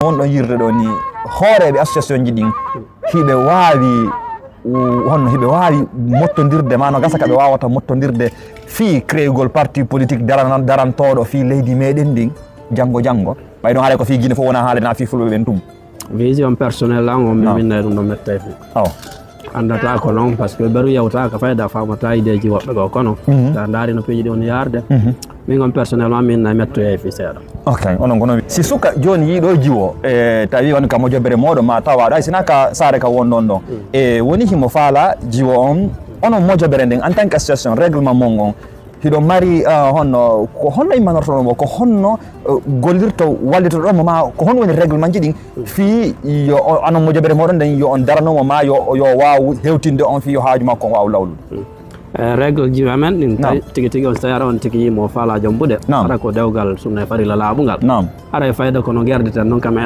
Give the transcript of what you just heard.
on ɗon yirde ɗo ni hooreɓe association ji ɗin hiɓe waawi honno hiɓe waawi mottodirde ma no gasa ka ɓe wawata mottodirde fii créegol parti politique darantoɗo fii leydi meɗen ndin janggo ɓay ɗon haale ko fii guine fof wona haalena fii fulɓe ɓen tum vision personnel an on mi minnayi ɗum ɗo mette fi andata ko noon par ce que ɓeru yewtaka fayda famata ideji woɓɓe ko kono sa daari no piiji ɗi woni yarde min on personnellement minna mettoye fi seeɗa ok onon kono si suka joni yiiɗo jiwo tawi woni ka moƴƴobere moɗo ma tawaɗo ay sina ka saare ka wonɗon ɗon e woni himo faala jiwo on onon moƴƴobere nden en tant que association règlement mon on hiɗo mari honno ko honno immanortoɗomo ko honno gollirto wallitoɗomo ma ko honno woni réglement ji ɗin fii yo anon moƴƴobere moɗon nden yo on daranomo ma yo waw hewtinde on fii yo haaju makko waw lawlude règle ji amen ɗin tigi tigi on so tawi ara on tigi yimo faala jom ɓuuɗe ara ko dewgal sumne farila laaɓugal ara e fayda kono gerdeten noon ka meɗen